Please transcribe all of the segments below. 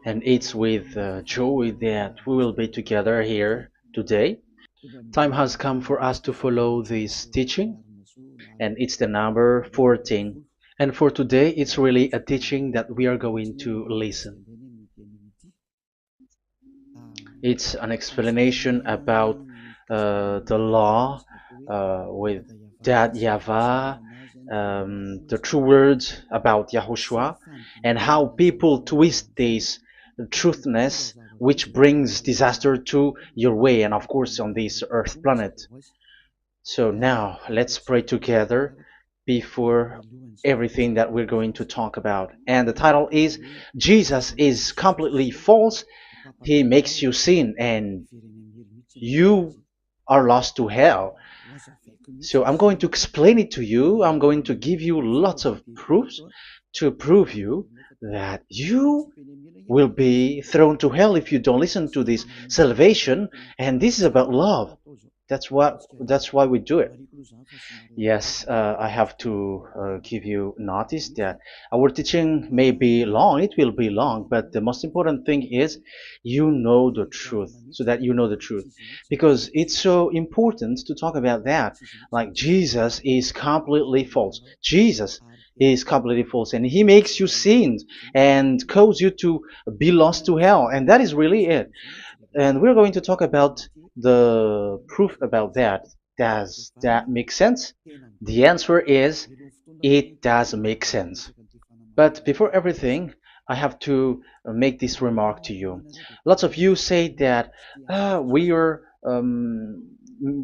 And it's with joy that we will be together here today. Time has come for us to follow this teaching, and it's the number 14. And for today, it's really a teaching that we are going to listen. It's an explanation about the law with that YAHVAH, the true words about YAHOSHUAH, and how people twist this truthness which brings disaster to your way and of course on this earth planet. So now let's pray together before everything that we're going to talk about. And the title is Jesus is completely false. He makes you sin and you are lost to hell. So I'm going to explain it to you. I'm going to give you lots of proofs to prove you that you will be thrown to hell if you don't listen to this salvation. And this is about love. That's why we do it. Yes, I have to give you notice that our teaching may be long, it will be long, but the most important thing is you know the truth, so that you know the truth. Because it's so important to talk about that. Like Jesus is completely false. Jesus is completely false, and he makes you sin and cause you to be lost to hell, and that is really it. And we're going to talk about the proof about that. Does that make sense? The answer is it does make sense. But before everything, I have to make this remark to you. Lots of you say that we are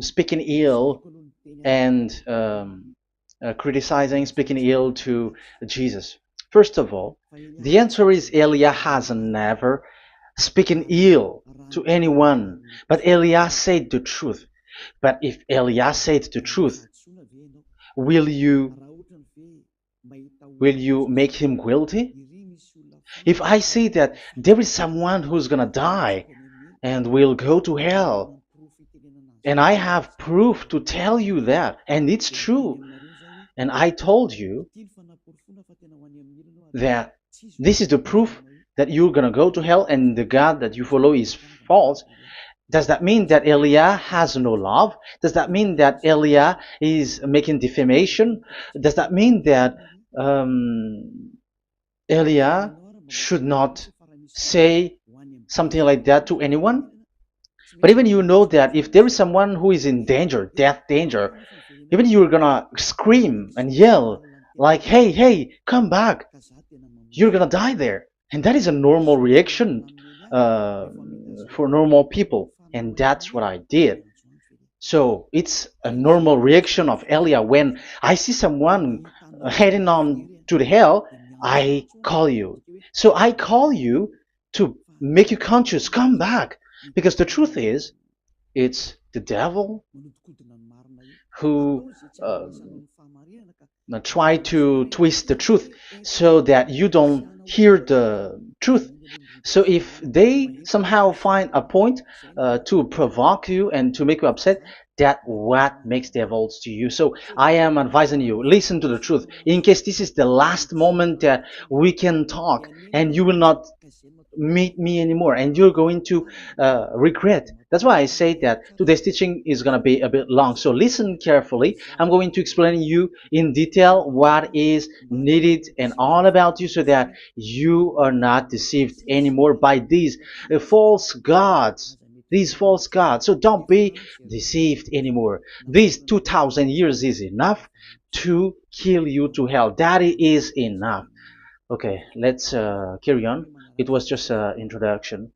speaking ill and criticizing, speaking ill to Jesus. First of all, the answer is Elia has never speaking ill to anyone, but Elia said the truth. But if Elia said the truth, will you make him guilty? If I say that there is someone who's gonna die and will go to hell, and I have proof to tell you that, and it's true, and I told you that this is the proof that you're gonna go to hell and the God that you follow is false, does that mean that Elia has no love? Does that mean that Elia is making defamation? Does that mean that um, Elia should not say something like that to anyone? But even you know that if there is someone who is in danger, death danger, even you're gonna scream and yell like, hey, hey, come back. You're gonna die there. And that is a normal reaction uh, for normal people. And that's what I did. So it's a normal reaction of Elia when I see someone heading on to the hell, I call you. So I call you to make you conscious, come back. Because the truth is, it's the devil who try to twist the truth so that you don't hear the truth. So if they somehow find a point to provoke you and to make you upset, that what makes devils to you. So I am advising you, listen to the truth. In case this is the last moment that we can talk and you will not meet me anymore and you're going to regret. That's why I say that today's teaching is going to be a bit long, so listen carefully. I'm going to explain you in detail what is needed and all about you so that you are not deceived anymore by false gods these false gods. So don't be deceived anymore. These 2000 years is enough to kill you to hell. That is enough. Okay, let's carry on. It was just an introduction.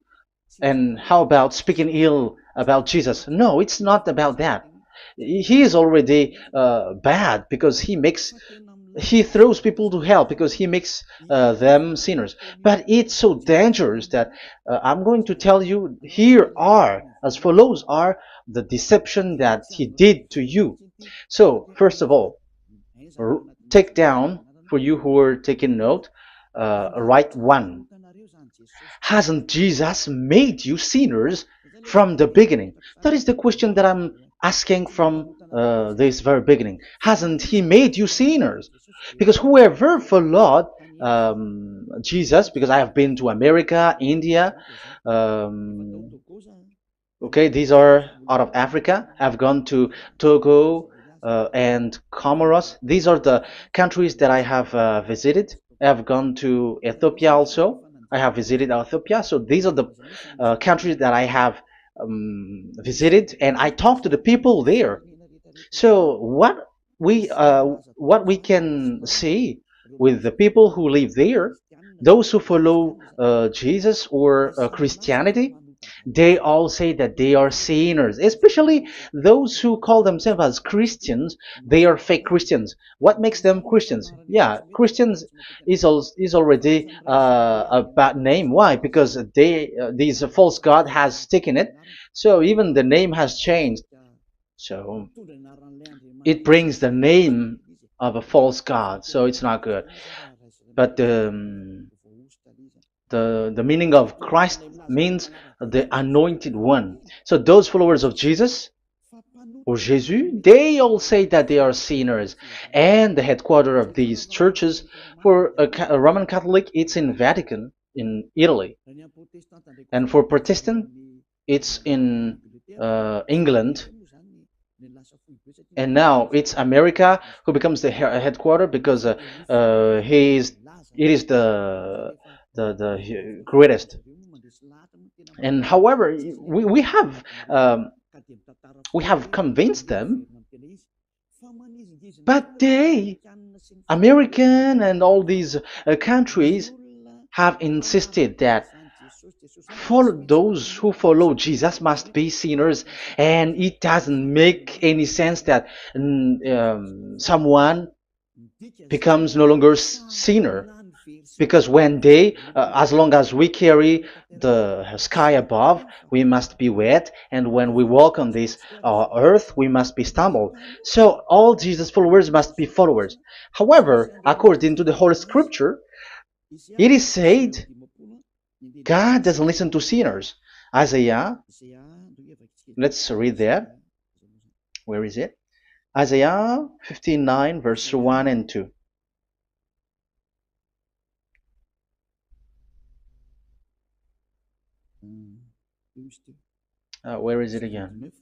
And how about speaking ill about Jesus? No, it's not about that. He is already bad because he throws people to hell because he makes them sinners. But it's so dangerous that I'm going to tell you here are as follows are the deception that he did to you. So first of all, take down for you who are taking note. Write one. Hasn't Jesus made you sinners from the beginning? That is the question that I'm asking from this very beginning. Hasn't he made you sinners? Because whoever followed Jesus, because I have been to America, India. Um, okay, these are out of Africa. I've gone to Togo and Comoros. These are the countries that I have visited. I've gone to Ethiopia also. I have visited Ethiopia. So these are the countries that I have visited, and I talked to the people there. So what we can see with the people who live there, those who follow Jesus or Christianity, they all say that they are sinners, especially those who call themselves as Christians. They are fake Christians. What makes them Christians? Yeah, Christians is already a bad name. Why? Because these false god has taken it. So even the name has changed. So it brings the name of a false god. So it's not good. But the meaning of Christ means the anointed one. So those followers of Jesus or Jesus, they all say that they are sinners. And the headquarters of these churches, for a Roman Catholic, it's in Vatican in Italy, and for Protestant, it's in England. And now it's America who becomes the headquarter because he is it is the greatest. And however, we have convinced them, but they, American and all these countries, have insisted that for those who follow Jesus must be sinners, and it doesn't make any sense that someone becomes no longer sinner, because when they, as long as we carry the sky above, we must be wet, and when we walk on this earth, we must be stumbled. So all Jesus followers must be followers. However, according to the Holy Scripture, it is said God doesn't listen to sinners. Isaiah, let's read that. Where is it? Isaiah 59, verse 1 and 2. Where is it again?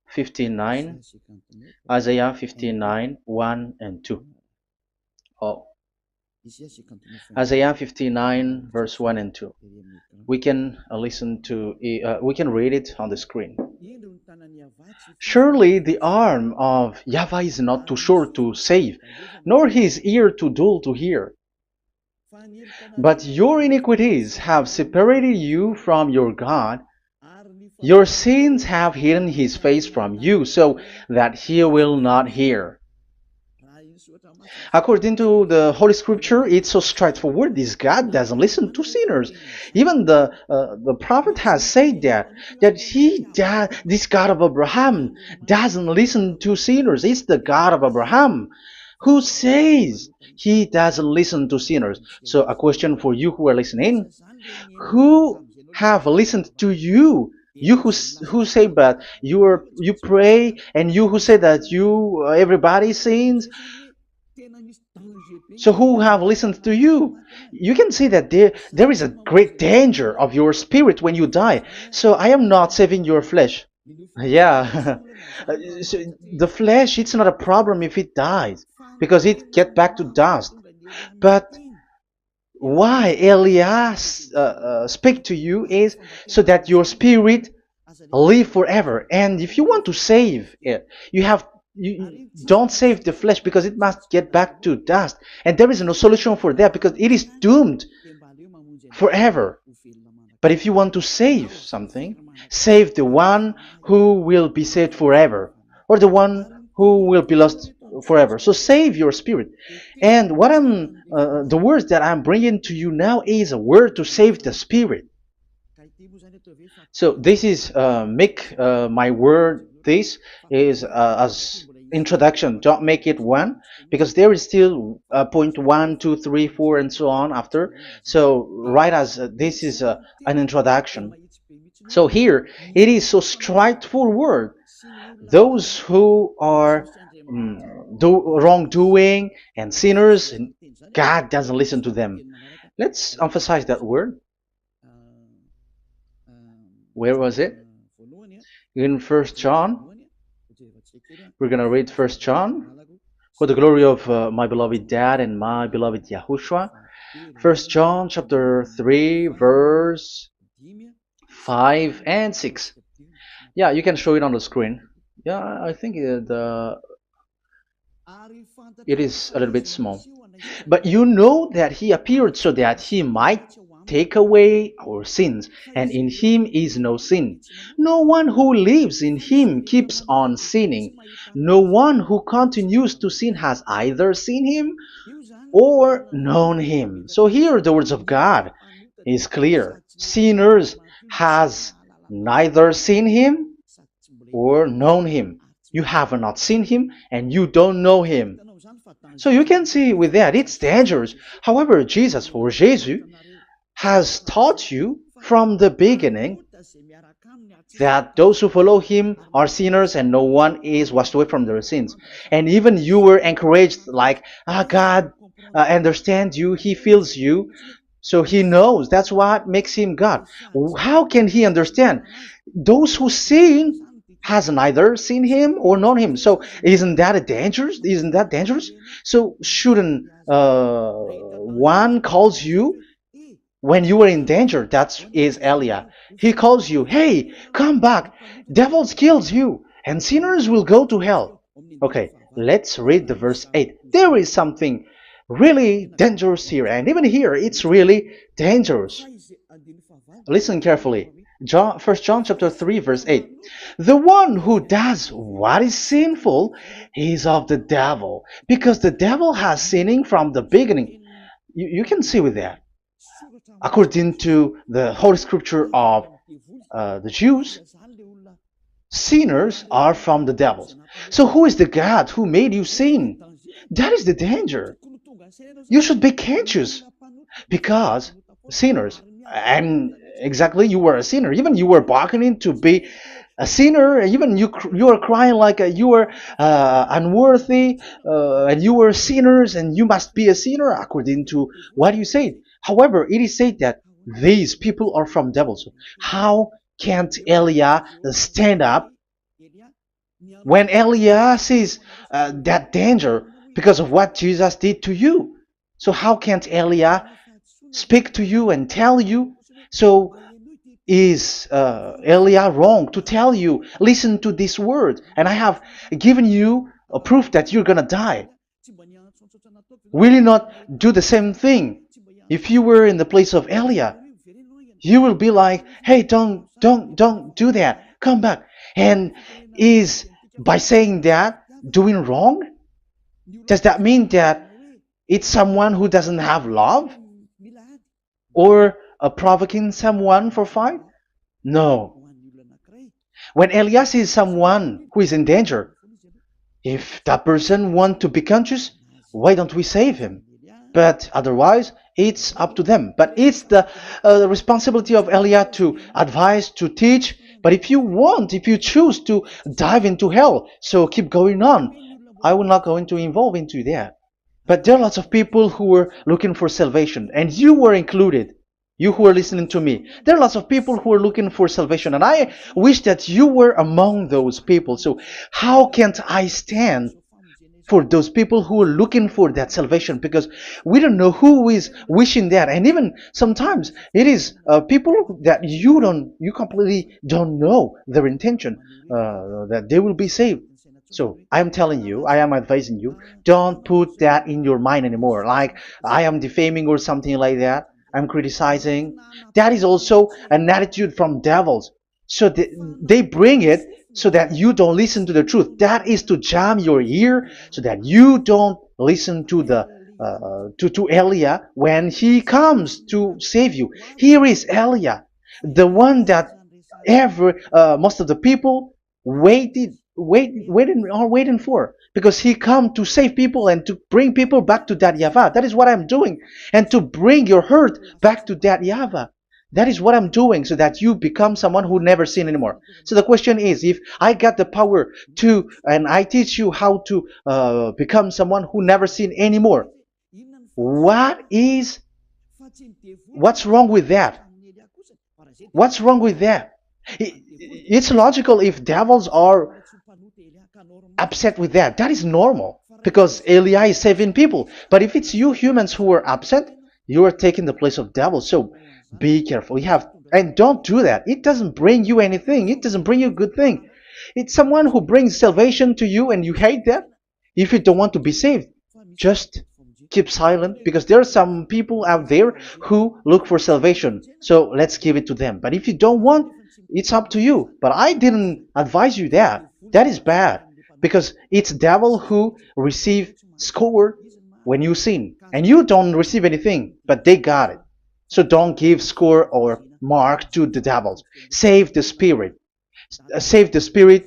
59, Isaiah 59, 1 and 2. Oh, Isaiah 59, verse 1 and 2. We can we can read it on the screen. Surely the arm of YAHVAH is not too short to save, nor his ear too dull to hear. But your iniquities have separated you from your God. Your sins have hidden his face from you, so that he will not hear. According to the Holy Scripture, it's so straightforward. This God doesn't listen to sinners. Even the prophet has said this God of Abraham doesn't listen to sinners. It's the God of Abraham who says he doesn't listen to sinners. So a question for you who are listening: who have listened to you? You who say but you pray, and you who say that you everybody sins. So who have listened to you? You can see that there is a great danger of your spirit when you die. So I am not saving your flesh. Yeah. So the flesh, it's not a problem if it dies, because it get back to dust. But why Elias speak to you is so that your spirit live forever. And if you want to save it, you don't save the flesh, because it must get back to dust, and there is no solution for that because it is doomed forever. But if you want to save something, save the one who will be saved forever, or the one who will be lost forever. So save your spirit. And the words that I'm bringing to you now is a word to save the spirit. So this is make my word. This is as introduction. Don't make it one, because there is still point 1, 2, 3, 4, and so on after. So write as this is an introduction. So here it is so straightforward. Those who are wrongdoing and sinners, and God doesn't listen to them. Let's emphasize that word. Where was it? In First John. We're gonna read First John for the glory of my beloved Dad and my beloved Yahushua. First John chapter 3 verse 5 and 6. Yeah, you can show it on the screen. Yeah, I think it is a little bit small. But you know that he appeared so that he might take away our sins, and in him is no sin. No one who lives in him keeps on sinning. No one who continues to sin has either seen him or known him. So here the words of God is clear. Sinners has neither seen him or known him. You have not seen him and you don't know him. So you can see with that it's dangerous. However, Jesus or Jesus has taught you from the beginning that those who follow him are sinners and no one is washed away from their sins. And even you were encouraged like, God understands you, he feels you, so he knows. That's what makes him God. How can he understand? Those who sin has neither seen him or known him. So isn't that a dangerous? Isn't that dangerous? So shouldn't one calls you when you were in danger? That is Elia. He calls you, hey, come back. Devils kills you, and sinners will go to hell. Okay, let's read the verse 8. There is something really dangerous here, and even here it's really dangerous. Listen carefully. First John chapter 3 verse 8. The one who does what is sinful is of the devil, because the devil has sinning from the beginning. You can see with that. According to the Holy Scripture of the Jews, sinners are from the devils. So who is the God who made you sin? That is the danger. You should be conscious, because sinners, and exactly you were a sinner, even you were bargaining to be a sinner, even you are crying like you were unworthy, and you were sinners and you must be a sinner according to what you said. However, it is said that these people are from devils. How can't Elia stand up when Elia sees that danger because of what Jesus did to you? So how can't Elia speak to you and tell you? So is Elia wrong to tell you, listen to this word, and I have given you a proof that you're gonna die? Will you not do the same thing? If you were in the place of Elia, you will be like, hey, don't do that, come back. And is by saying that doing wrong? Does that mean that it's someone who doesn't have love, or provoking someone for fight? No. When Elias sees someone who is in danger, if that person wants to be conscious, why don't we save him? But otherwise, it's up to them. But it's the responsibility of Elia to advise, to teach. But if you choose to dive into hell, so keep going on. I will not go into involve into that. But there are lots of people who were looking for salvation, and you were included. You who are listening to me, there are lots of people who are looking for salvation, and I wish that you were among those people. So how can't I stand for those people who are looking for that salvation? Because we don't know who is wishing that, and even sometimes it is people that you completely don't know their intention, that they will be saved. So I am telling you, I am advising you, don't put that in your mind anymore, like I am defaming or something like that. I'm criticizing. That is also an attitude from devils. So they bring it so that you don't listen to the truth. That is to jam your ear so that you don't listen to the to Elia when he comes to save you. Here is Elia, the one that most of the people waiting for, because he come to save people and to bring people back to that YAHVAH. That is what I'm doing, and to bring your hurt back to that YAHVAH. That is what I'm doing so that you become someone who never sin anymore. So the question is, if I got the power to, and I teach you how to become someone who never sin anymore, what is, what's wrong with that? What's wrong with that? It's logical if devils are upset with that. That is normal because Eli is saving people. But if it's you humans who are upset, you are taking the place of devils. So be careful. You have, and don't do that. It doesn't bring you anything. It doesn't bring you a good thing. It's someone who brings salvation to you and you hate that. If you don't want to be saved, just keep silent because there are some people out there who look for salvation. So let's give it to them. But if you don't want, it's up to you. But I didn't advise you that. That is bad because it's devil who receive score when you sin and you don't receive anything, but they got it. So don't give score or mark to the devils. Save the spirit. Save the spirit,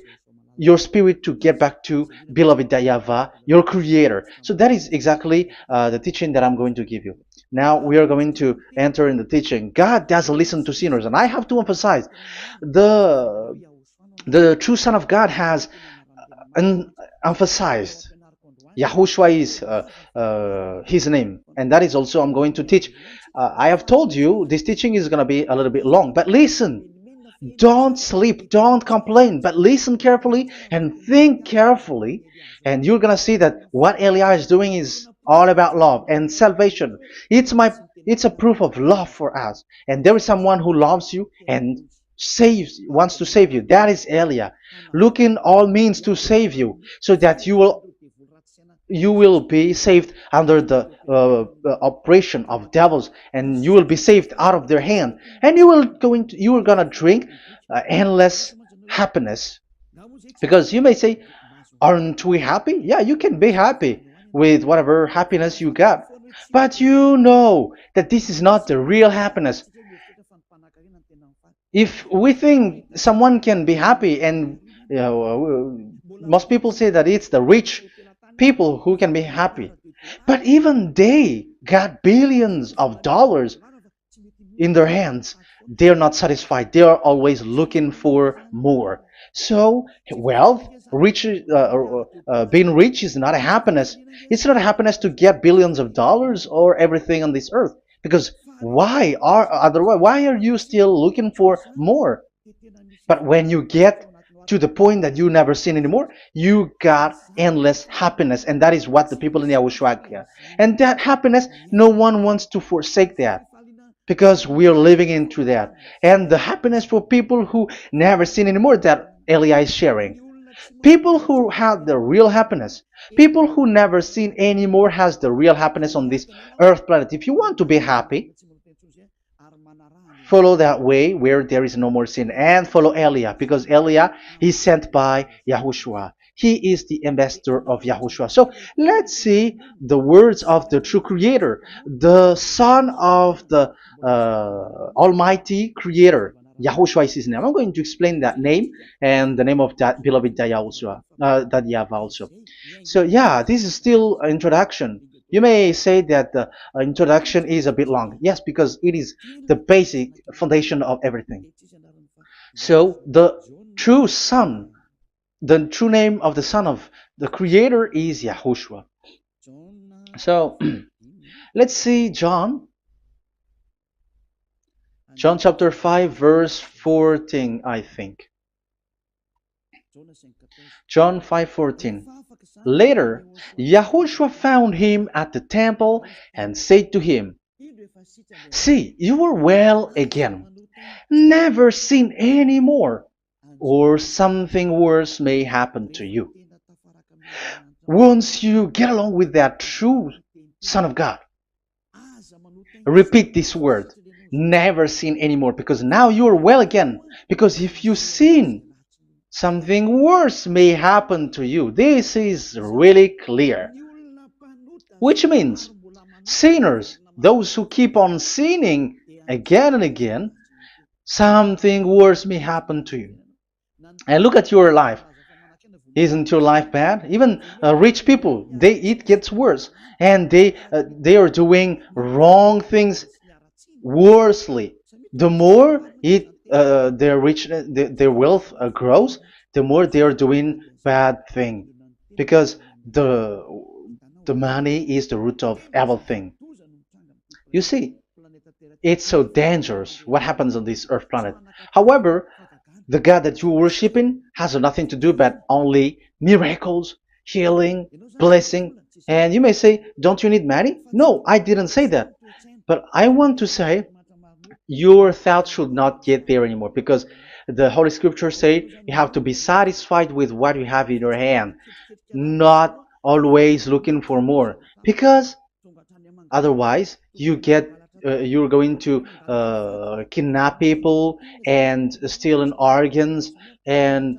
your spirit, to get back to beloved Yahweh, your creator. So that is exactly the teaching that I'm going to give you. Now we are going to enter in the teaching. God doesn't listen to sinners, and I have to emphasize the true Son of God has emphasized. Yahushua is his name, and that is also I'm going to teach. I have told you this teaching is going to be a little bit long, but listen. Don't sleep, don't complain, but listen carefully and think carefully, and you're gonna see that what Eli is doing is all about love and salvation. It's a proof of love for us, and there is someone who loves you and wants to save you. That is Elia, looking all means to save you, so that you will be saved under the operation of devils, and you will be saved out of their hand, and you are gonna drink endless happiness. Because you may say, aren't we happy? Yeah, you can be happy with whatever happiness you got, but you know that this is not the real happiness. If we think someone can be happy, and most people say that it's the rich people who can be happy, but even they got billions of dollars in their hands, they're not satisfied. They are always looking for more. So wealth, being rich is not a happiness. It's not a happiness to get billions of dollars or everything on this earth. Because why are you still looking for more? But when you get to the point that you never sin anymore, you got endless happiness, and that is what the people in Yahushua get. And that happiness, no one wants to forsake that, because we are living into that. And the happiness for people who never sin anymore that Elia is sharing. People who have the real happiness, people who never sin anymore has the real happiness on this earth planet. If you want to be happy, follow that way where there is no more sin, and follow Elia, because Elia is sent by Yahushua. He is the ambassador of Yahushua. So let's see the words of the true creator, the son of the almighty creator. Yahushua is his name. I'm going to explain that name and the name of that beloved Yahushua, that Yahweh also. So yeah, this is still an introduction. You may say that the introduction is a bit long. Yes, because it is the basic foundation of everything. So the true son, the true name of the son of the creator is Yahushua. So let's see John chapter 5 verse 14, I think. John 5:14. Later, Yahushua found him at the temple and said to him, "See, you are well again. Never sin any more, or something worse may happen to you." Once you get along with that true Son of God, repeat this word. Never sin anymore, because now you are well again. Because if you sin, something worse may happen to you. This is really clear. Which means sinners, those who keep on sinning again and again, something worse may happen to you. And look at your life. Isn't your life bad? Even rich people, it gets worse, and they are doing wrong things worsely. The more their their wealth grows, the more they are doing bad thing, because the the money is the root of everything. You see, it's so dangerous what happens on this earth planet. However, the God that you're worshiping has nothing to do but only miracles, healing, blessing. And you may say, don't you need money? No, I didn't say that. But I want to say your thoughts should not get there anymore, because the Holy Scriptures say you have to be satisfied with what you have in your hand, not always looking for more, because otherwise you're going to kidnap people and stealing organs and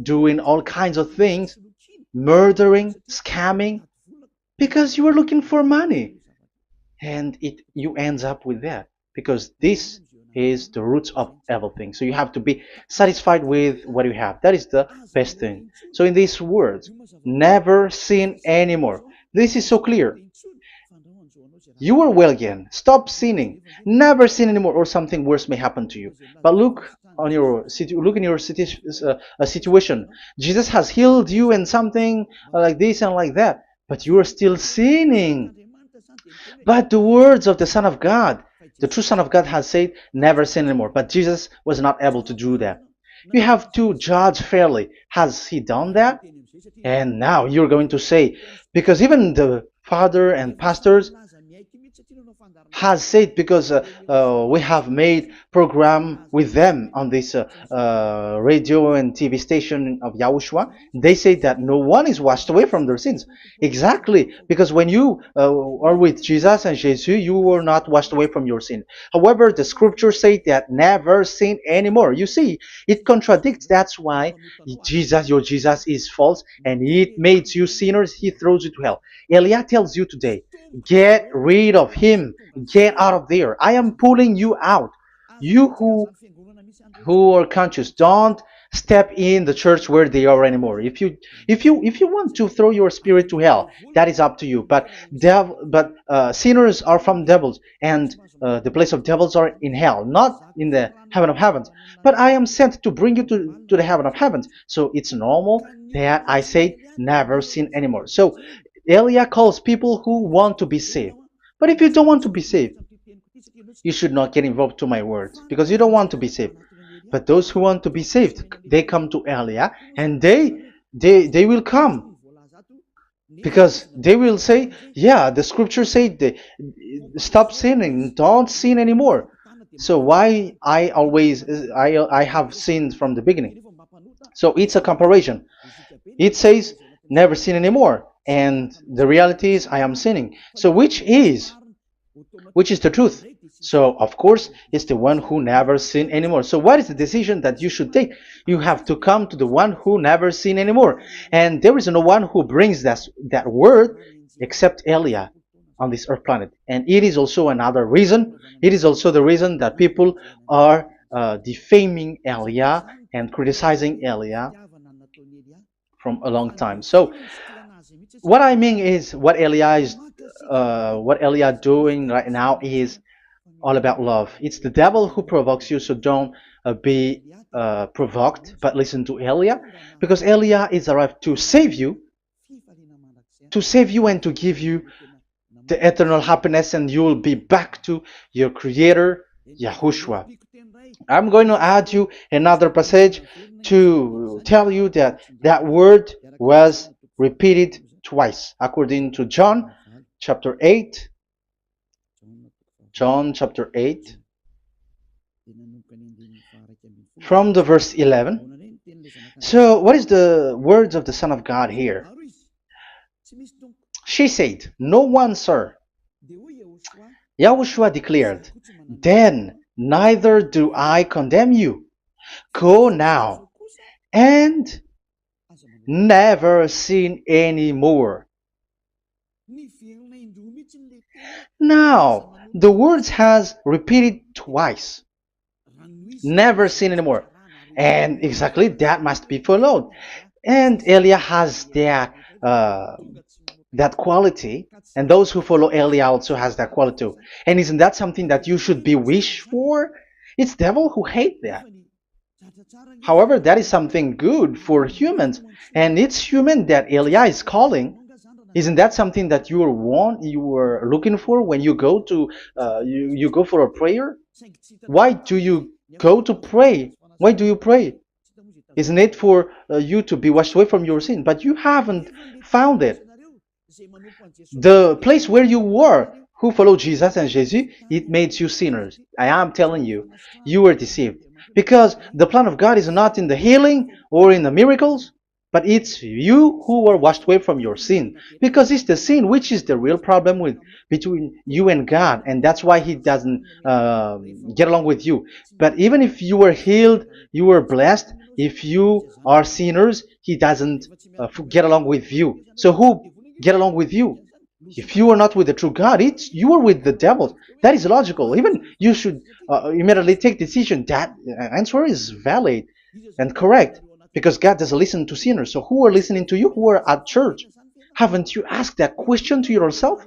doing all kinds of things, murdering, scamming, because you are looking for money, and it you ends up with that, because this is the roots of everything. So you have to be satisfied with what you have. That is the best thing. So in these words, never sin anymore, this is so clear. You are well again. Stop sinning. Never sin anymore, or something worse may happen to you. But look in your situation. Jesus has healed you and something like this and like that, but you are still sinning. But the words of the Son of God, the true Son of God, has said, never sin anymore. But Jesus was not able to do that. You have to judge fairly. Has he done that? And now you're going to say, because even the father and pastors has said, because we have made program with them on this radio and TV station of Yahushua, they say that no one is washed away from their sins. Exactly, because when you are with Jesus and Jesus, you are not washed away from your sin. However, the scriptures say that never sin anymore. You see, it contradicts. That's why your Jesus is false, and it makes you sinners. He throws you to hell. Elia tells you today, get rid of him. Get out of there. I am pulling you out. You who are conscious, don't step in the church where they are anymore. If you want to throw your spirit to hell, that is up to you. But sinners are from devils, and the place of devils are in hell, not in the heaven of heavens. But I am sent to bring you to the heaven of heavens. So it's normal that I say never sin anymore. So Elia calls people who want to be saved. But if you don't want to be saved, you should not get involved to my words, because you don't want to be saved. But those who want to be saved, they come to Elia, and they will come, because they will say, yeah, the scriptures say stop sinning, don't sin anymore. So why I have sinned from the beginning? So it's a comparison. It says never sin anymore, and the reality is I am sinning. So which is the truth? So of course it's the one who never sin anymore. So what is the decision that you should take? You have to come to the one who never sin anymore, and there is no one who brings that word except Elia on this earth planet. And it is also another reason. It is also the reason that people are defaming Elia and criticizing Elia from a long time. So what I mean is, what Elia doing right now is all about love. It's the devil who provokes you, so don't be provoked, but listen to Elia, because Elia is arrived to save you and to give you the eternal happiness, and you will be back to your Creator, Yahushua. I'm going to add you another passage to tell you that that word was repeated twice, according to chapter 8, John chapter 8, from the verse 11. So, what is the words of the Son of God here? She said, no one, sir. Yahushua declared, then neither do I condemn you. Go now and never sin anymore. Now, the words has repeated twice. Never sin anymore. And exactly that must be followed. And Elia has that quality, and those who follow Elia also has that quality too. And isn't that something that you should be wish for? It's devil who hate that. However, that is something good for humans, and it's human that Elia is calling. Isn't that something that you were looking for when you go to you go for a prayer? Why do you go to pray? Why do you pray? Isn't it for you to be washed away from your sin? But you haven't found it. The place where you were, who followed Jesus and Jesus, it made you sinners. I am telling you, you were deceived. Because the plan of God is not in the healing or in the miracles, but it's you who were washed away from your sin. Because it's the sin which is the real problem with between you and God, and that's why He doesn't get along with you. But even if you were healed, you were blessed. If you are sinners, He doesn't get along with you. So who get along with you? If you are not with the true God, it's you are with the devil. That is logical. Even you should immediately take decision. That answer is valid and correct because God doesn't listen to sinners. So who are listening to you? Who are at church? Haven't you asked that question to yourself?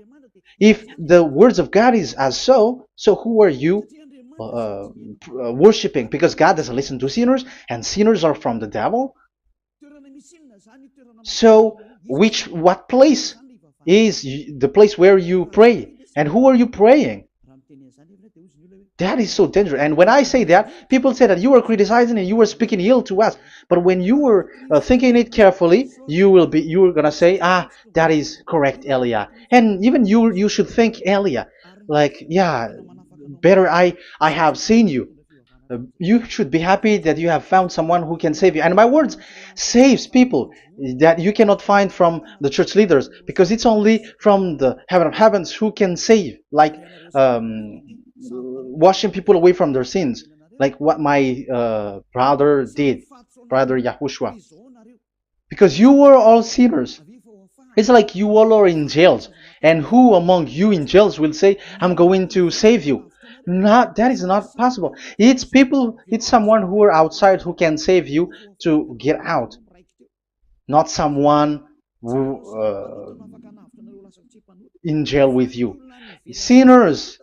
If the words of God is as so who are you worshiping? Because God doesn't listen to sinners, and sinners are from the devil. So, what place is the place where you pray? And who are you praying? That is so dangerous. And when I say that, people say that you are criticizing and you are speaking ill to us. But when you were thinking it carefully, you are gonna say, ah, that is correct, Elia. And even you should think, Elia, like, yeah, better I have seen you. You should be happy that you have found someone who can save you. And my words saves people that you cannot find from the church leaders because it's only from the heaven of heavens who can save, like washing people away from their sins, like what my brother did, brother Yahushua. Because you were all sinners. It's like you all are in jails. And who among you in jails will say, I'm going to save you? Not that is not possible. It's people, it's someone who are outside who can save you to get out. Not someone who in jail with you. Sinners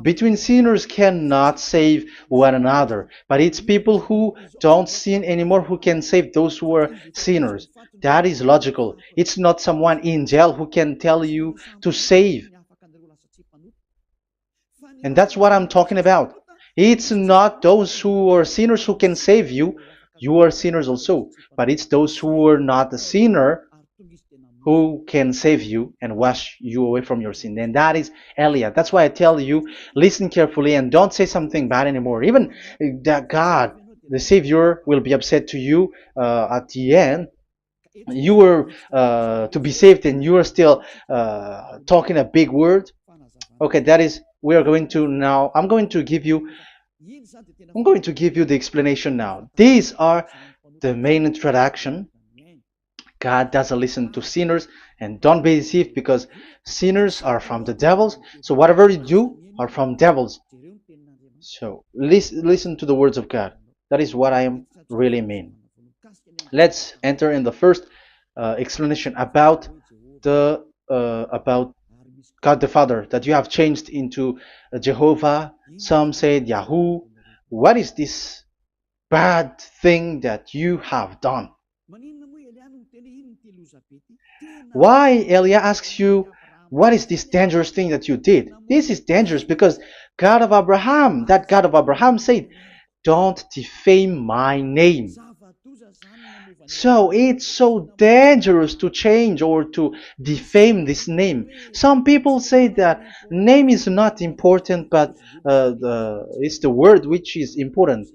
between sinners cannot save one another, but it's people who don't sin anymore who can save those who are sinners. That is logical. It's not someone in jail who can tell you to save. And that's what I'm talking about. It's not those who are sinners who can save you. You are sinners also. But it's those who are not a sinner who can save you and wash you away from your sin. And that is Elia. That's why I tell you, listen carefully and don't say something bad anymore. Even that God, the Savior, will be upset to you at the end. You were to be saved and you are still talking a big word. Okay, that is, we are going to now, I'm going to give you the explanation now. These are the main introduction. God doesn't listen to sinners, and don't be deceived because sinners are from the devils. So whatever you do are from devils. So listen to the words of God. That is what I am really mean. Let's enter in the first explanation about about God the Father that you have changed into Jehovah. Some said Yahoo. What is this bad thing that you have done? Why Elia asks you, what is this dangerous thing that you did? This is dangerous because God of Abraham, that God of Abraham said, don't defame my name. So it's so dangerous to change or to defame this name. Some people say that name is not important, but it's the word which is important.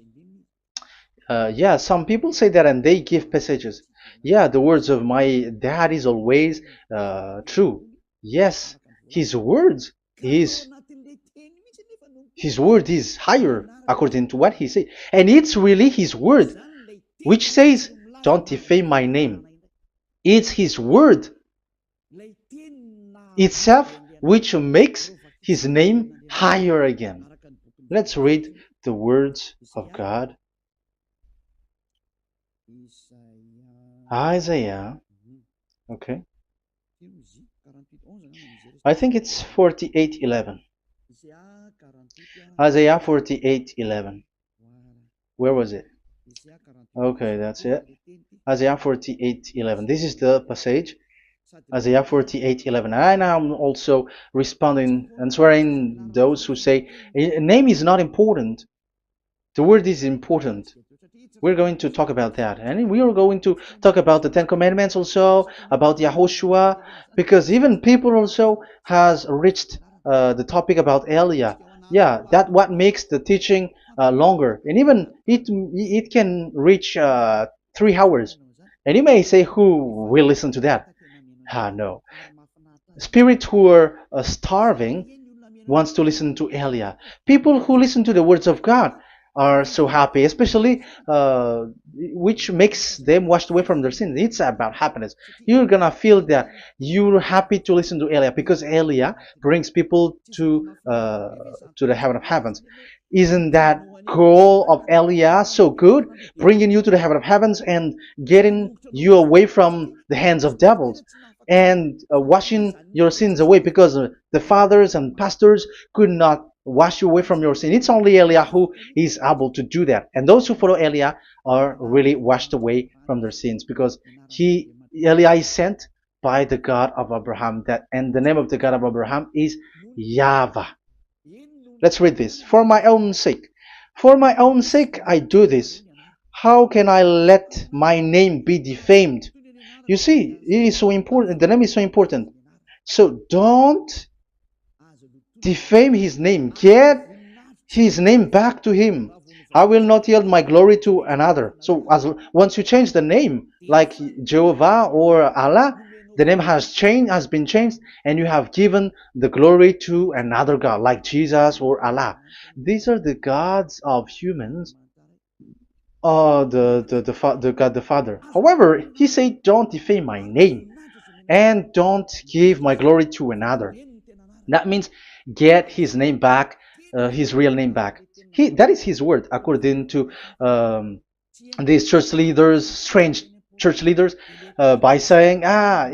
Yeah, some people say that and they give passages. Yeah, the words of my dad is always true. Yes, his words is his word is higher according to what he said. And it's really his word which says, don't defame my name. It's his word itself which makes his name higher again. Let's read the words of God. Isaiah. Okay. I think it's 48:11. Isaiah 48:11. Where was it? Okay, that's it. Isaiah 48:11. This is the passage. Isaiah 48:11. And I'm also responding, answering those who say a name is not important. The word is important. We're going to talk about that. And we are going to talk about the Ten Commandments also, about Yahushua, because even people also has reached the topic about Elia. Yeah, that what makes the teaching longer. And even it can reach 3 hours. And you may say, who will listen to that? Ah, no. Spirits who are starving wants to listen to Elia. People who listen to the words of God are so happy, especially which makes them washed away from their sins. It's about happiness. You're gonna feel that you're happy to listen to Elia because Elia brings people to the heaven of heavens. Isn't that goal of Elia so good? Bringing you to the heaven of heavens and getting you away from the hands of devils and washing your sins away because the fathers and pastors could not wash you away from your sin. It's only Elia who is able to do that. And those who follow Elia are really washed away from their sins because Elia is sent by the God of Abraham. That and the name of the God of Abraham is YAHVAH. Let's read this. For my own sake. For my own sake I do this. How can I let my name be defamed? You see, it is so important. The name is so important. So don't defame his name. Get his name back to him. I will not yield my glory to another. So as once you change the name, like Jehovah or Allah, the name has been changed, and you have given the glory to another God, like Jesus or Allah. These are the gods of humans, the God the Father. However, he said, "Don't defame my name, and don't give my glory to another." That means get his name back, his real name back. That is his word, according to these church leaders, strange church leaders, by saying,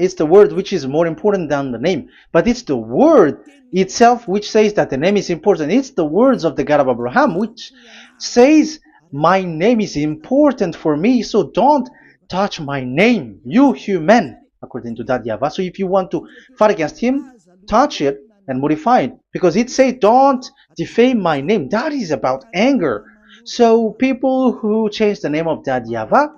it's the word which is more important than the name. But it's the word itself which says that the name is important. It's the words of the God of Abraham which says, my name is important for me, so don't touch my name, you human, according to that YAHVAH. So if you want to fight against him, touch it and modify it, because it says don't defame my name. That is about anger. So people who change the name of that YAHVAH,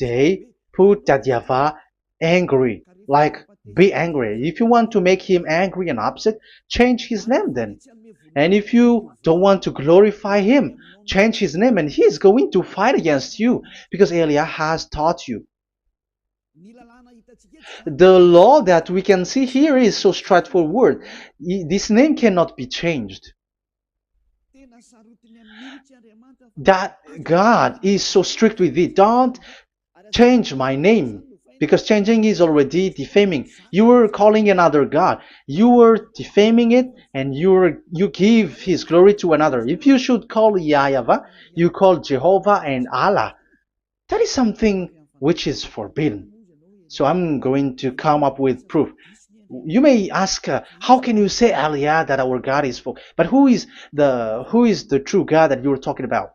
they put that YAHVAH angry, like be angry. If you want to make him angry and upset, change his name then. And if you don't want to glorify him, change his name, and he is going to fight against you because Elia has taught you. The law that we can see here is so straightforward. This name cannot be changed. That God is so strict with it. Don't change my name, because changing is already defaming. You are calling another God. You are defaming it, and you give his glory to another. If you should call YAHVAH, you call Jehovah and Allah. That is something which is forbidden. So I'm going to come up with proof. You may ask, how can you say Aliyah that our God is full? But who is the true God that you're talking about?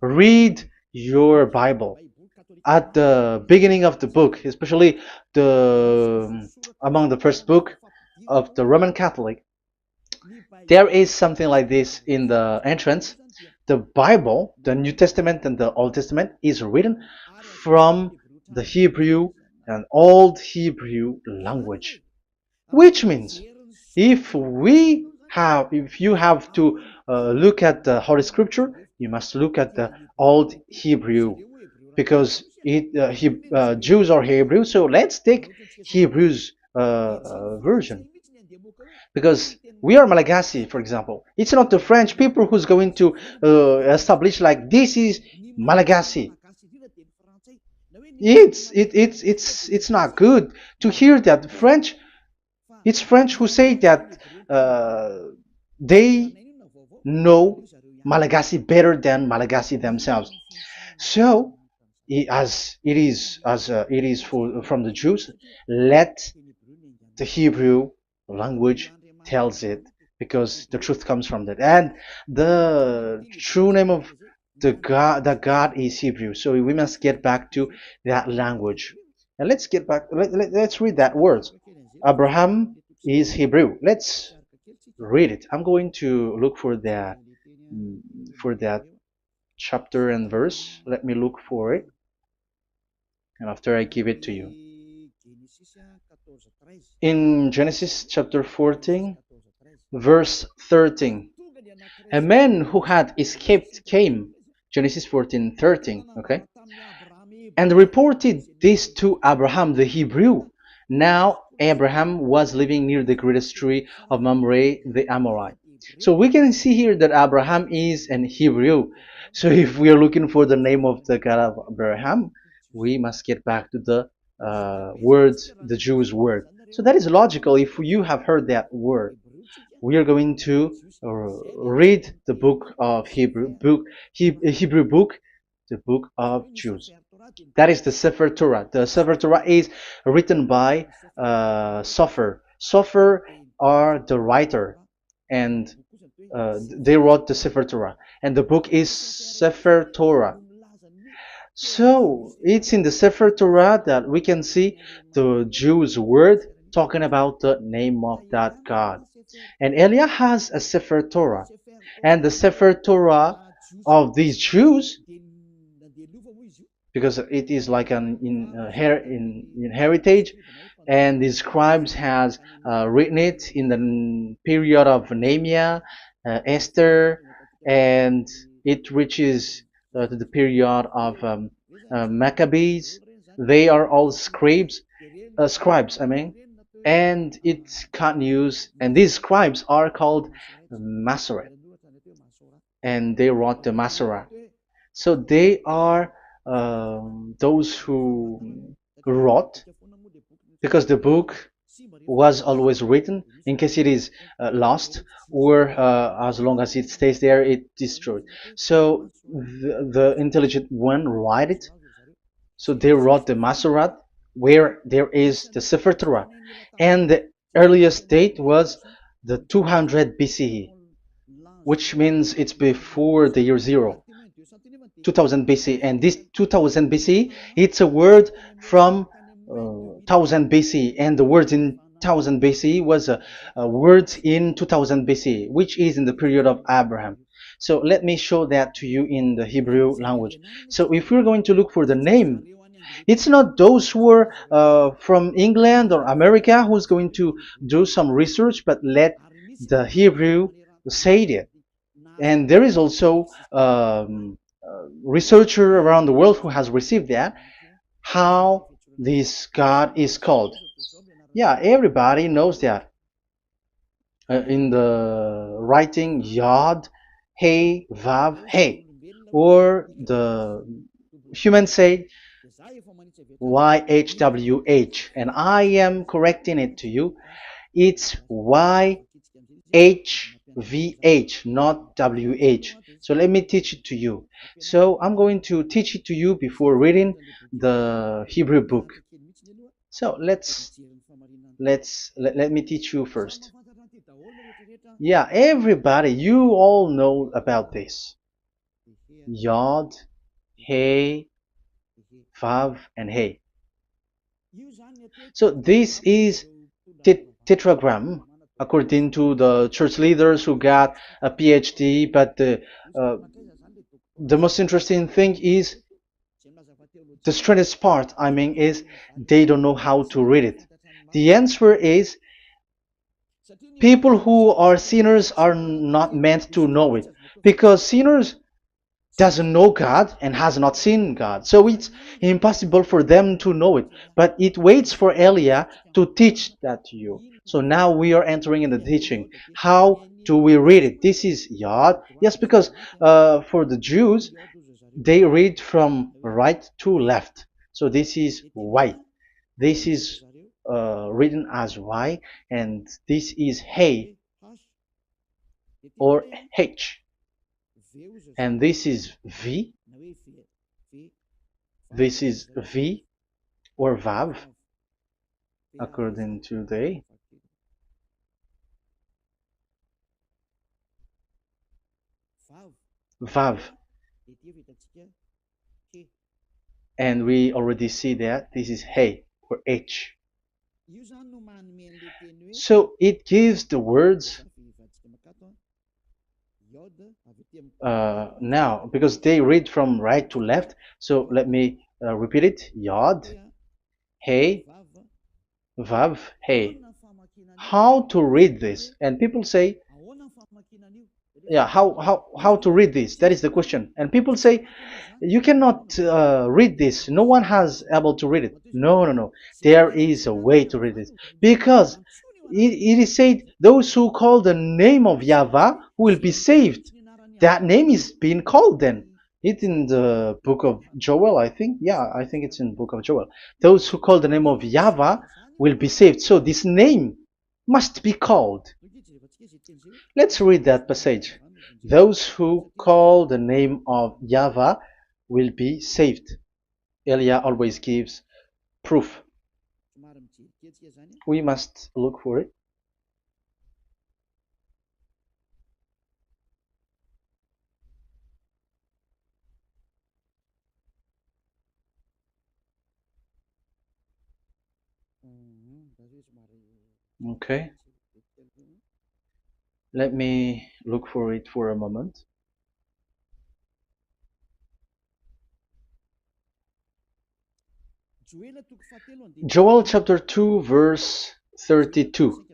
Read your Bible. At the beginning of the book, especially among the first book of the Roman Catholic, there is something like this in the entrance. The Bible, the New Testament and the Old Testament, is written from the Hebrew and Old Hebrew language, which means if you have to look at the Holy Scripture, you must look at the Old Hebrew, because Jews are Hebrew. So let's take Hebrew's version, because we are Malagasy, for example. It's not the French people who's going to establish like this is Malagasy. It's not good to hear that French. It's French who say that they know Malagasy better than Malagasy themselves. So, as it is from the Jews, let the Hebrew language tells it, because the truth comes from that. And the true name of the God is Hebrew. So we must get back to that language. And let's get back. Let's read that words. Abraham is Hebrew. Let's read it. I'm going to look mm, for that chapter and verse. Let me look for it, and after I give it to you. In Genesis chapter 14, verse 13, a man who had escaped came, Genesis 14:13, okay, and reported this to Abraham the Hebrew. Now Abraham was living near the greatest tree of Mamre the Amorite. So we can see here that Abraham is an Hebrew. So if we are looking for the name of the God of Abraham, we must get back to the word, the Jews' word. So that is logical. If you have heard that word, we are going to read the book of Hebrew book, the book of Jews. That is the Sefer Torah. The Sefer Torah is written by Sofer. Sofer are the writer, and they wrote the Sefer Torah, and the book is Sefer Torah. So it's in the Sefer Torah that we can see the Jews' word talking about the name of that God. And Elia has a Sefer Torah, and the Sefer Torah of these Jews, because it is like an in heritage, and the scribes has written it in the period of Nehemiah, Esther, and it reaches to the period of Maccabees. They are all scribes, I mean, and it continues, and these scribes are called Masoret, and they wrote the Masorah. So they are those who wrote, because the book was always written in case it is lost, or as long as it stays there, it destroyed. So the intelligent one write it. So they wrote the Masorat, where there is the Sefer Torah, and the earliest date was the 200 BCE, which means it's before the year zero. 2000 BC, and this 2000 BC, it's a word from 1000 BC, and the word in 1000 BC was a word in 2000 BC, which is in the period of Abraham. So let me show that to you in the Hebrew language. So if we're going to look for the name, it's not those who are from England or America who's going to do some research, but let the Hebrew say it. And there is also researcher around the world who has received that, how this God is called. Yeah, everybody knows that. In the writing Yod, Hey, Vav, Hey, or the human say YHWH, and I am correcting it to you. It's YHVH, not WH. So let me teach it to you. So I'm going to teach it to you before reading the Hebrew book. So let me teach you first. Yeah, everybody, you all know about this. Yod, Hey, Vav, and Hey. So this is tetragram, according to the church leaders who got a PhD. But the most interesting thing is, the strangest part, I mean, is they don't know how to read it. The answer is, people who are sinners are not meant to know it, because sinners doesn't know God and has not seen God. So it's impossible for them to know it. But it waits for Elia to teach that to you. So now we are entering in the teaching. How do we read it? This is Yod. Yes, because for the Jews, they read from right to left. So this is Y. This is written as Y, and this is Hey or H. And this is V. This is V or Vav, according to the Vav. And we already see that this is Hey or H. So it gives the words now because they read from right to left. So let me repeat it. Yod, Hey, Vav, Hey. How to read this? And people say, yeah, how to read this? That is the question. And people say, you cannot read this. No one has able to read it. No, no, no. There is a way to read this because it is said those who call the name of Yahweh will be saved. That name is being called then. It's in the book of Joel, I think. Yeah, I think it's in the book of Joel. Those who call the name of Yahweh will be saved. So this name must be called. Let's read that passage. Those who call the name of Yahweh will be saved. Elia always gives proof. We must look for it. Okay. Let me look for it for a moment. Joel chapter 2 verse 32.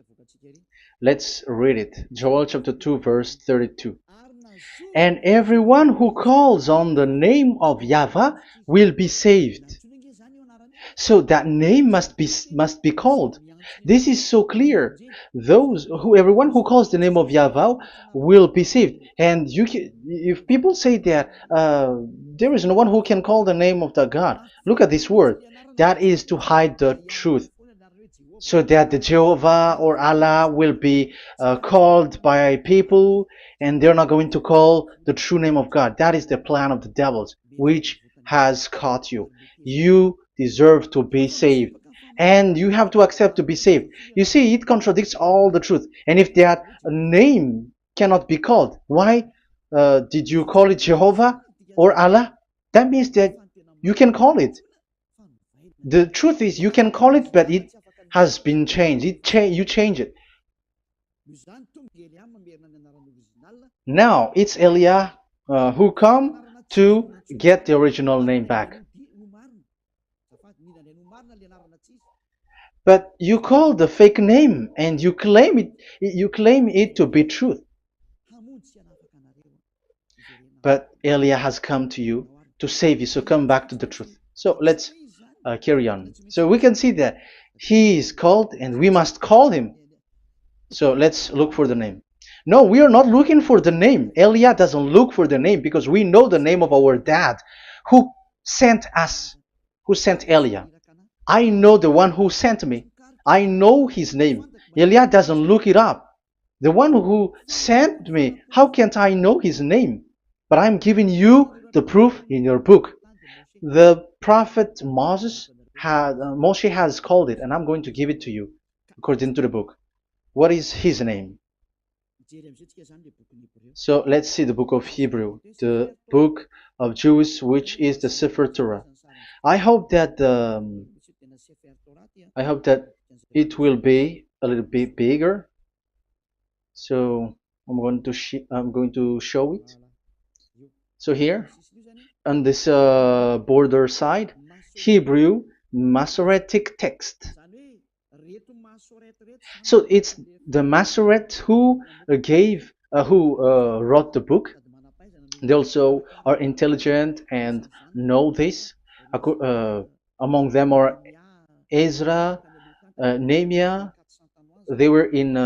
Let's read it. Joel chapter 2 verse 32. And everyone who calls on the name of Yahweh will be saved. So that name must be called. This is so clear. Everyone who calls the name of Yahweh will be saved. And if people say that there is no one who can call the name of the God, look at this word. That is to hide the truth, so that the Jehovah or Allah will be called by people, and they're not going to call the true name of God. That is the plan of the devils, which has caught you. You deserve to be saved, and you have to accept to be saved. You see, it contradicts all the truth. And if that name cannot be called, why did you call it Jehovah or Allah? That means that you can call it. The truth is, you can call it, but it has been changed. You change it. Now it's Elia who come to get the original name back. But you call the fake name and you claim it to be truth. But Elia has come to you to save you, so come back to the truth. So let's carry on. So we can see that he is called and we must call him. So let's look for the name. No, we are not looking for the name. Elia doesn't look for the name because we know the name of our dad who sent us, who sent Elia. I know the one who sent me. I know his name. Elia doesn't look it up. The one who sent me, how can't I know his name? But I'm giving you the proof in your book. The prophet Moses Moshe has called it, and I'm going to give it to you according to the book. What is his name? So let's see the book of Hebrew, the book of Jews, which is the Sefer Torah. I hope that it will be a little bit bigger. So I'm going to show it. So here on this border side, Hebrew Masoretic text. So it's the Masoret who wrote the book. They also are intelligent and know this. Among them are Ezra, Nehemiah. They were in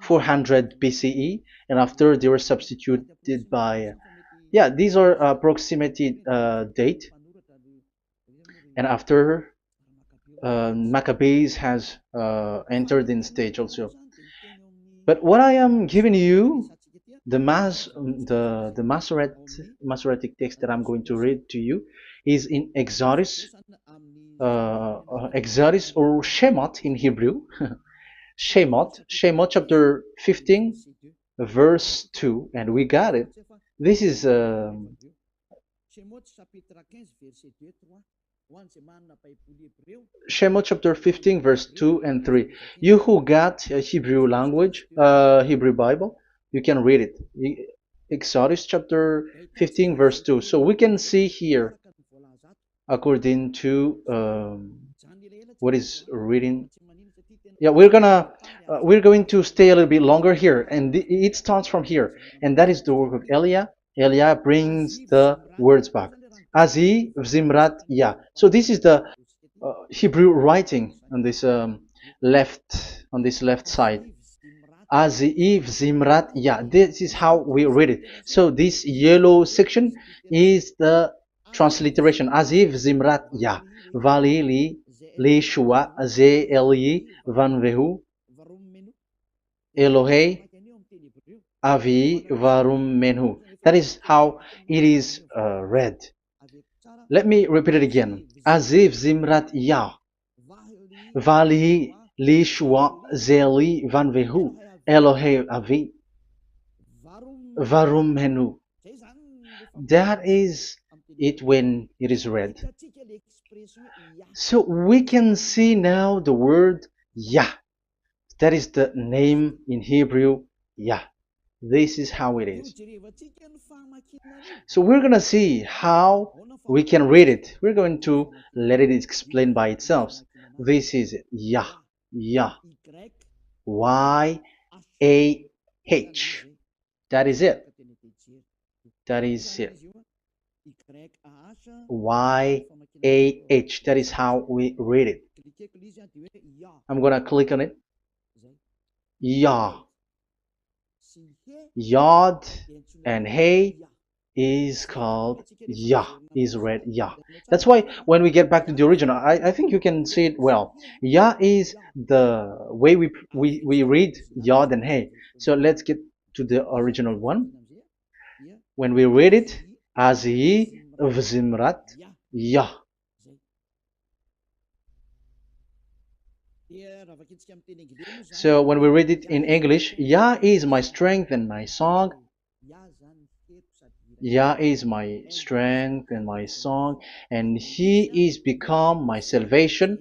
400 BCE, and after they were substituted by these are approximated date, and after Maccabees has entered in stage also. But what I am giving you, the Masoretic text that I'm going to read to you is in Exodus or Shemot in Hebrew. Shemot chapter 15 verse 2, and we got it. This is Shemot chapter 15, verse 2 and 3. You who got a Hebrew language, Hebrew Bible, you can read it. Exodus chapter 15, verse 2. So we can see here, according to what is reading. Yeah, we're going to stay a little bit longer here, and it starts from here, and that is the work of Eliah. Eliah brings the words back. Azi Zimrat Ya. So this is the Hebrew writing on this left side. Aziv Zimrat Ya. This is how we read it. So this yellow section is the transliteration. Aziv Zimrat Ya. Valili Leshua Ze Eli Van Vehu Elohei Avi Varum Menhu. That is how it is read. Let me repeat it again. Aziv Zimrat Ya. Vali Lishwa Zeli Van Vehu Elohei Avi Varum Menhu. That is it when it is read. So we can see now the word Yah. That is the name in Hebrew, Yah. This is how it is. So we're going to see how we can read it. We're going to let it explain by itself. This is Yah, Yah, Y-A-H. That is it. That is it. Y-A-H. That is how we read it. I'm going to click on it. Yah. Yod and Hey is called Yah, is read Yah. That's why when we get back to the original, I think you can see it well. Yah is the way we read Yod and Hey. So let's get to the original one. When we read it, Azi Vzimrat Yah. So when we read it in English, Yah is my strength and my song. Yah is my strength and my song, and He is become my salvation.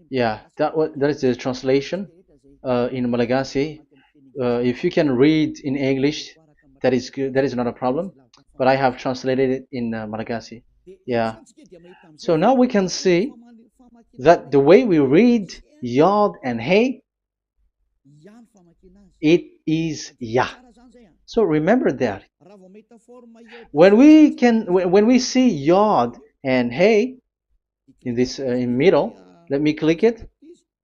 Yeah, that is the translation in Malagasy. If you can read in English, that is good. That is not a problem. But I have translated it in Malagasy. Yeah. So now we can see that the way we read Yod and Hey, it is Yah. So remember that. When we see Yod and Hey in this in middle, let me click it.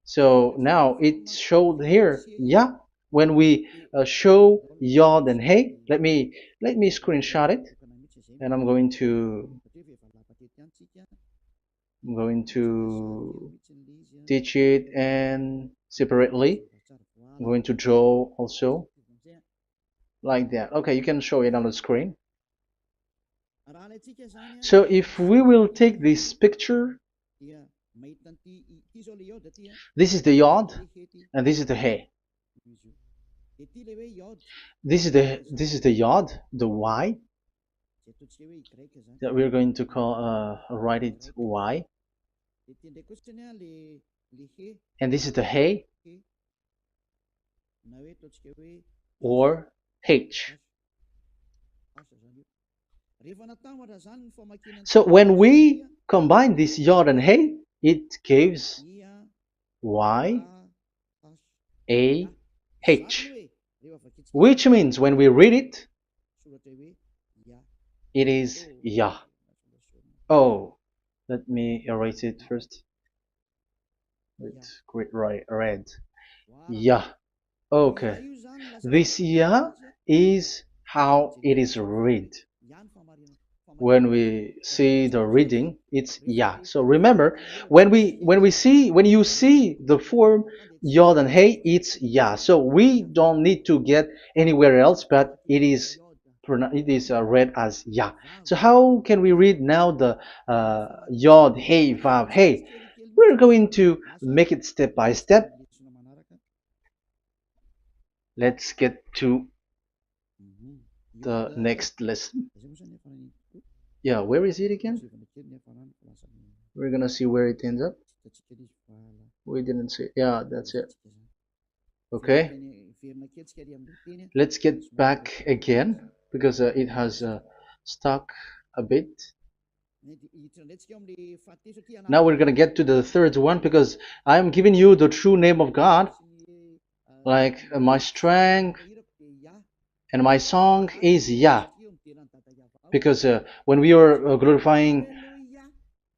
So now it showed here Yah. When we show Yod and Hey, let me screenshot it, and I'm going to teach it and separately. I'm going to draw also like that. Okay, you can show it on the screen. So if we will take this picture, this is the Yod and this is the Hey. This is the Yod, the Y, that we're going to call write it Y. And this is the Hey or H. So when we combine this Yod and Hey, it gives Y A H, which means when we read it, it is Yah. Oh, let me erase it first with great red. Yah. Okay. This Yah is how it is read. When we see the reading, it's Yah. So remember, when you see the form Yod and Hey, it's Yah. So we don't need to get anywhere else, but it is read as Yah. So how can we read now the Yod, Hey, Vav, Hey? We're going to make it step by step. Let's get to the next lesson. Yeah, where is it again? We're gonna see where it ends up. We didn't see. Yeah, that's it. Okay, let's get back again because it has stuck a bit. Now we're gonna get to the third one because I'm giving you the true name of God, like my strength and my song is Yah, because when we are glorifying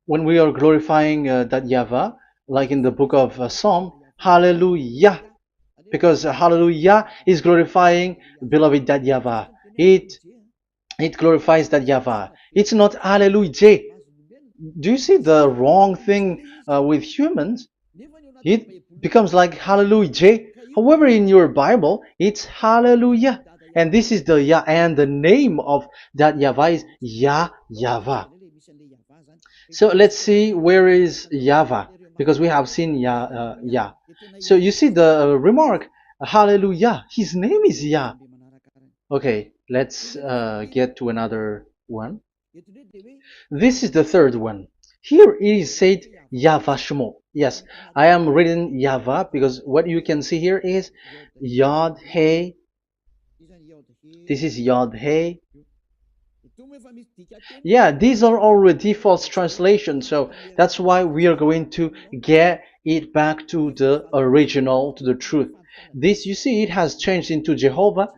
that YAHVAH, like in the book of Psalm, Hallelujah, because Hallelujah is glorifying beloved that YAHVAH. It glorifies that YAHVAH. It's not Hallelujah. Do you see the wrong thing with humans? It becomes like Hallelujah. However, in your Bible, it's Hallelujah. And this is the Yah, and the name of that YAHVAH is YAHVAH. So let's see where is YAHVAH, because we have seen Yah. So you see the remark, Hallelujah. His name is Yah. Okay, let's get to another one. This is the third one. Here it is said YAHVAH. Yes, I am reading YAHVAH because what you can see here is Yod Hey. This is Yod Hey. Yeah, these are already false translations, so that's why we are going to get it back to the original, to the truth. This, you see, it has changed into Jehovah.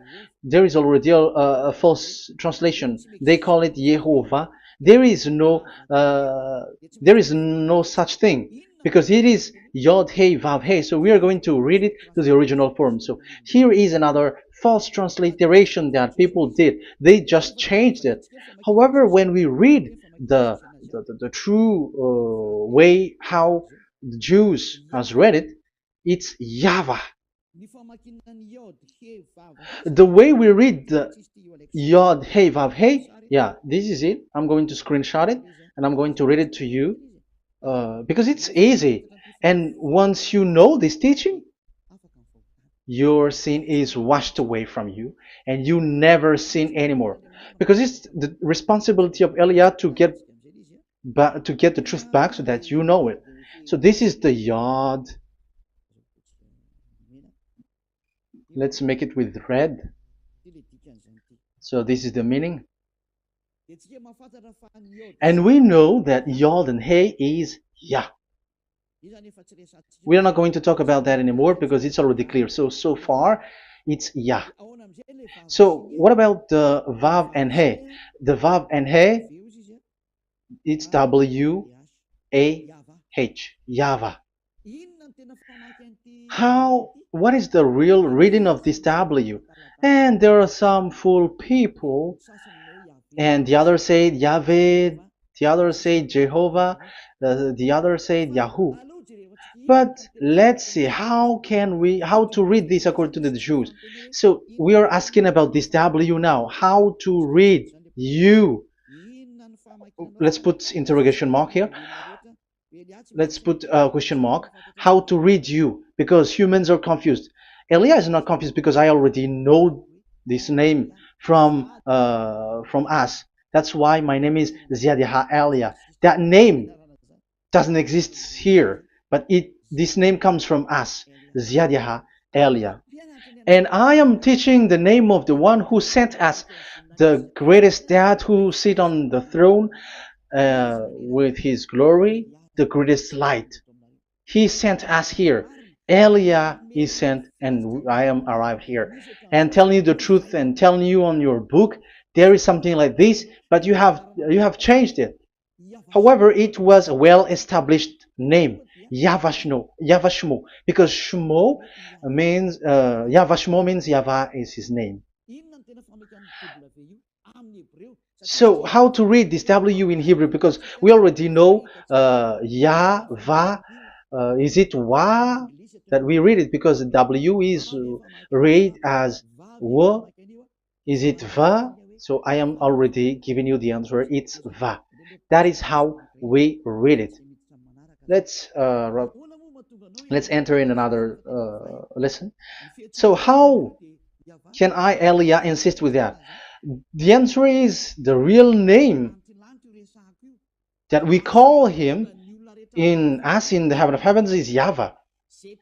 There is already a false translation. They call it Yehovah. There is no, there is no such thing because it is Yod Hey Vav Hey. So we are going to read it to the original form. So here is another false transliteration that people did. They just changed it. However, when we read the true way how the Jews has read it, it's YAHVAH. The way we read the Yod Hey Vav Hey, yeah, this is it. I'm going to screenshot it and I'm going to read it to you because it's easy. And once you know this teaching, your sin is washed away from you and you never sin anymore, because it's the responsibility of Eliah to get the truth back so that you know it. So this is the Yod. Let's make it with red. So this is the meaning, and we know that Yod and Hey is Yah. We are not going to talk about that anymore because it's already clear. So far, it's Yah. So what about the Vav and He? The Vav and He, it's W-A-H, YAHVAH. What is the real reading of this W? And there are some fool people, and the others say Yahweh, the others say Jehovah, the others say Yahoo. But let's see how to read this according to the Jews. So we are asking about this W now. How to read you? Let's put interrogation mark here. Let's put a question mark. How to read you? Because humans are confused. Elia is not confused because I already know this name from us. That's why my name is Ziadiha Elia. That name doesn't exist here, but this name comes from us, Ziadiha Elia. And I am teaching the name of the one who sent us, the greatest dad who sit on the throne with his glory, the greatest light. He sent us here. Elia is sent, and I am arrived here. And telling you the truth and telling you on your book, there is something like this, but you have changed it. However, it was a well-established name, YAHVAH, because Shmo means YAHVAH means YAHVAH is his name. So how to read this W in Hebrew? Because we already know YAHVAH. Is it Wa that we read it? Because the W is read as W. Is it Va? So I am already giving you the answer. It's Va. That is how we read it. Let's enter in another lesson. So how can I, Elia, insist with that? The answer is the real name that we call him in as in the heaven of heavens is YAHVAH.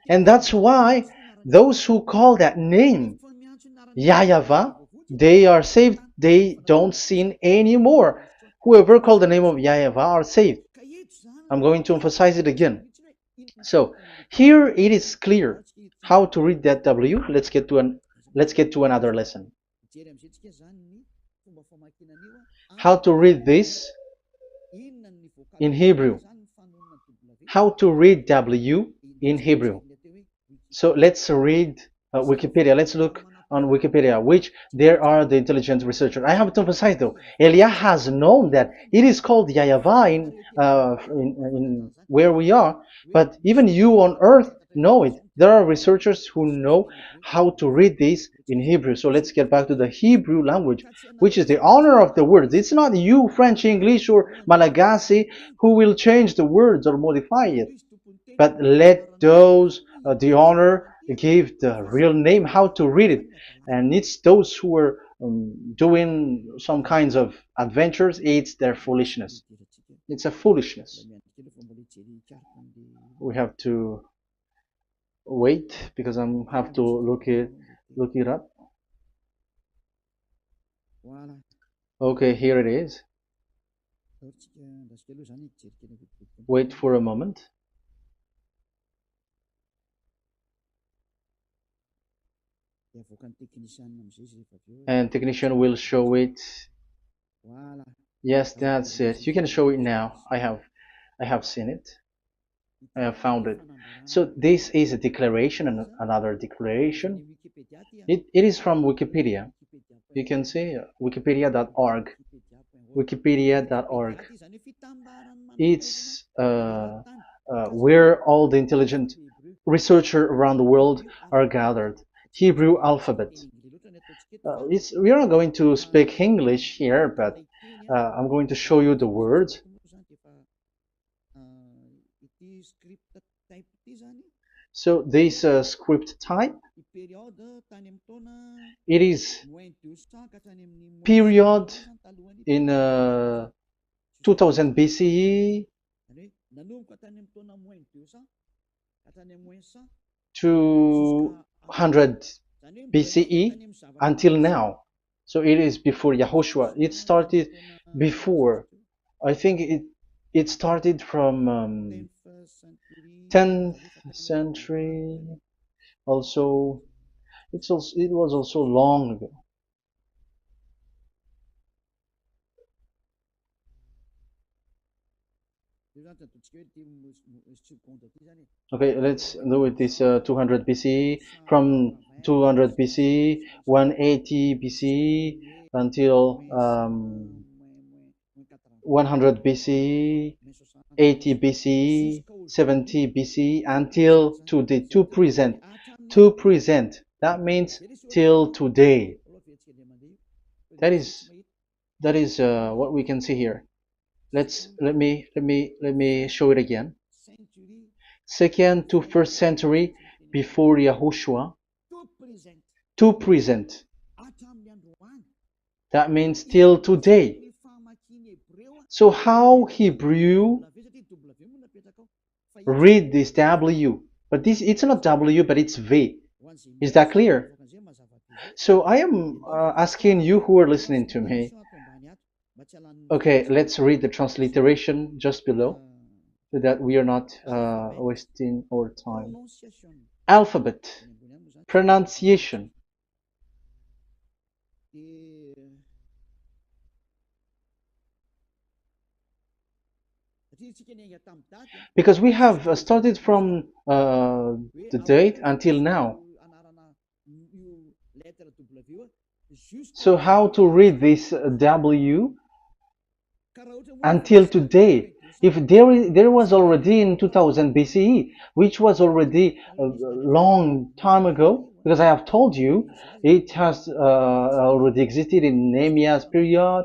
And that's why those who call that name YAHVAH, they are saved. They don't sin anymore. Whoever called the name of YAHVAH are saved. I'm going to emphasize it again. So here it is clear how to read that W. Let's get to another lesson. How to read this in Hebrew. How to read W in Hebrew. So let's read Wikipedia. Let's look on Wikipedia, which there are the intelligent researchers. I have to emphasize though, Elia has known that it is called YAHVAH in where we are, but even you on earth know it. There are researchers who know how to read this in Hebrew. So let's get back to the Hebrew language, which is the honor of the words. It's not you, French, English, or Malagasy, who will change the words or modify it. But let those the honor give the real name, how to read it. And it's those who are doing some kinds of adventures, it's their foolishness. It's a foolishness. We have to wait because I have to look it up. Okay, here it is. Wait for a moment. And technician will show it. Yes, that's it. You can show it now. I have seen it. I have found it. So this is a declaration and another declaration. It is from Wikipedia. You can see wikipedia.org. Wikipedia.org. It's where all the intelligent researchers around the world are gathered. Hebrew alphabet. We are not going to speak English here, but I'm going to show you the words. So this script type, it is period in 2000 BCE to 100 BCE until now. So it is before Yahushua. It started before. I think it started from 10th century. Also, it was also long ago. Okay, let's do it this 200 BCE, from 200 BCE, 180 BCE until 100 BCE, 80 BCE, 70 BCE until today, to present. That means till today. That is what we can see here. Let me show it again. Second to first century before Yahushua, to present. That means till today. So how Hebrew read this W? But it's not W, but it's V. Is that clear? So I am asking you who are listening to me. Okay, let's read the transliteration just below, so that we are not wasting our time. Alphabet, pronunciation. Because we have started from the date until now. So how to read this W until today? If there was already in 2000 BCE, which was already a long time ago, because I have told you it has already existed in Nehemiah's period,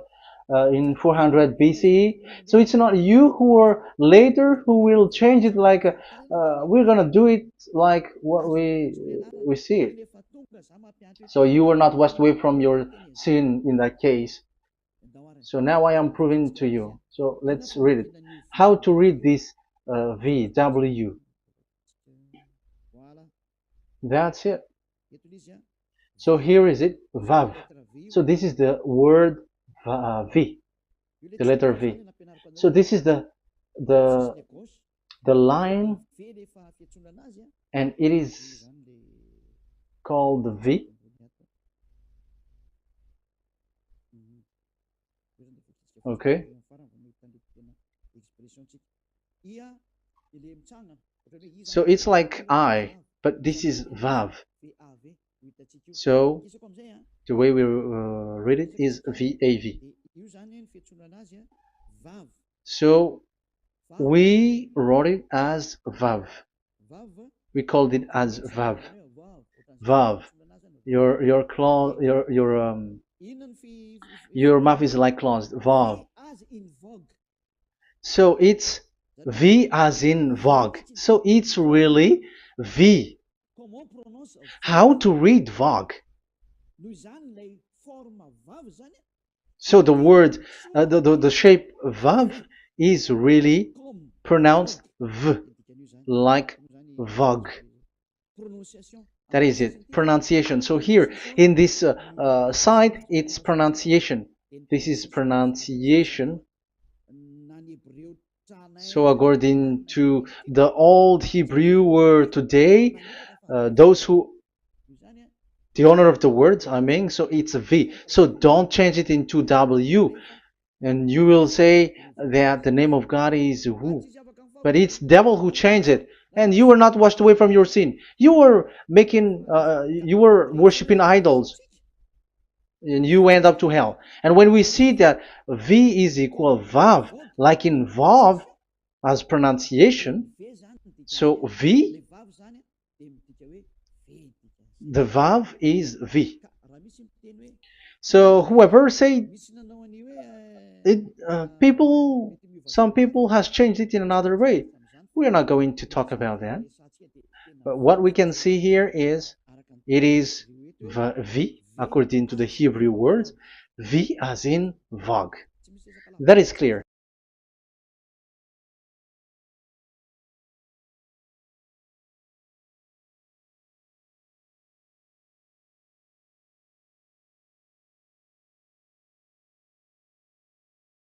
in 400 BCE. So it's not you who are later who will change it, like we're gonna do it like what we see it. So you were not washed away from your sin in that case. So now I am proving to you. So let's read it. How to read this V, W. That's it. So here is it, Vav. So this is the word V, the letter V. So this is the the line, and it is called the V. Okay. So it's like I, but this is Vav. So the way we read it is VAV. So we wrote it as Vav. We called it as Vav. Vav. Your mouth is like closed. Vav. So it's V as in Vogue. So it's really V. How to read Vogue? So the word, the shape Vav is really pronounced V, like Vogue. That is it, pronunciation. So here in this side, it's pronunciation. This is pronunciation. So according to the old Hebrew word today, those who, the owner of the words, I mean, so it's a V. So don't change it into W. And you will say that the name of God is who? But it's devil who changed it. And you were not washed away from your sin. You were you were worshiping idols. And you went up to hell. And when we see that V is equal Vav, like in Vav as pronunciation, so V, the Vav is V. So whoever say it, some people has changed it in another way. We are not going to talk about that. But what we can see here is it is V according to the Hebrew words, V as in Vogue. That is clear.